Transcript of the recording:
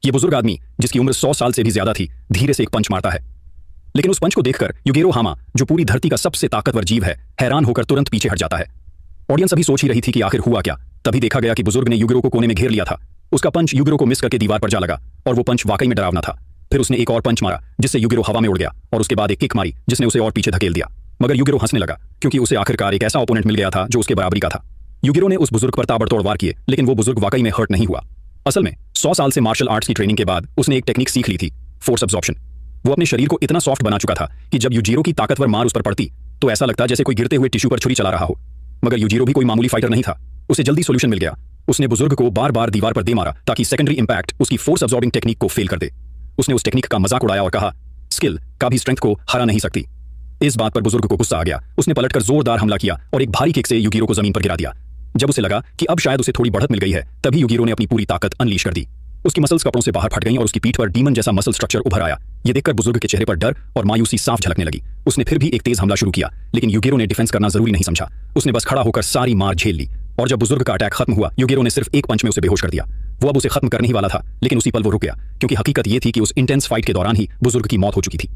ये बुजुर्ग आदमी, जिसकी उम्र 100 साल से भी ज्यादा थी, धीरे से एक पंच मारता है। लेकिन उस पंच को देखकर युगेरो हामा, जो पूरी धरती का सबसे ताकतवर जीव है, हैरान होकर तुरंत पीछे हट जाता है। ऑडियंस अभी सोच ही रही थी कि आखिर हुआ क्या। तभी देखा गया कि बुजुर्ग ने युगेरो को कोने में घेर लिया था। उसका पंच युगेरो को मिस करके दीवार पर जा लगा और वो पंच वाकई में डरावना था। फिर उसने एक और पंच मारा जिससे युगेरो हवा में उड़ गया और उसके बाद एक किक मारी जिसने उसे और पीछे धकेल दिया। मगर युगेरो हंसने लगा क्योंकि उसे आखिरकार एक ऐसा ओपोनेंट मिल गया था जो उसके बराबरी का था। युगेरो ने उस बुजुर्ग पर ताबड़तोड़ वार किए, लेकिन वो बुजुर्ग वाकई में हर्ट नहीं हुआ। असल में 100 साल से मार्शल आर्ट्स की ट्रेनिंग के बाद उसने एक टेक्निक सीख ली थी, फोर्स अब्जॉर्प्शन। वो अपने शरीर को इतना सॉफ्ट बना चुका था कि जब युजिरो की ताकतवर मार उस पर पड़ती तो ऐसा लगता जैसे कोई गिरते हुए टिश्यू पर छुरी चला रहा हो। मगर युजिरो भी कोई मामूली फाइटर नहीं था। उसे जल्दी सोल्यूशन मिल गया। उसने बुजुर्ग को बार बार दीवार पर दे मारा ताकि सेकेंडरी इंपैक्ट उसकी फोर्स अब्जॉर्बिंग टेक्निक को फेल कर दे। उसने उस टेक्निक का मजाक उड़ाया और कहा, स्किल कभी स्ट्रेंथ को हरा नहीं सकती। इस बात पर बुजुर्ग को गुस्सा आ गया। उसने पलटकर जोरदार हमला किया और एक भारी किक से युगिरो को जमीन पर गिरा दिया। जब उसे लगा कि अब शायद उसे थोड़ी बढ़त मिल गई है, तभी युगिरो ने अपनी पूरी ताकत अनलीश कर दी। उसकी मसल्स कपड़ों से बाहर फट गईं और उसकी पीठ पर डीमन जैसा मसल स्ट्रक्चर उभर आया। ये देखकर बुजुर्ग के चेहरे पर डर और मायूसी साफ झलकने लगी। उसने फिर भी एक तेज हमला शुरू किया, लेकिन युगिरो ने डिफेंस करना जरूरी नहीं समझा। उसने बस खड़ा होकर सारी मार झेल ली और जब बुजुर्ग का अटैक खत्म हुआ, युगिरो ने सिर्फ एक पंच में उसे बेहोश कर दिया। वो अब उसे खत्म करने ही वाला था, लेकिन उसी पल वो रुक गया क्योंकि हकीकत ये थी कि उस इंटेंस फाइट के दौरान ही बुजुर्ग की मौत हो चुकी थी।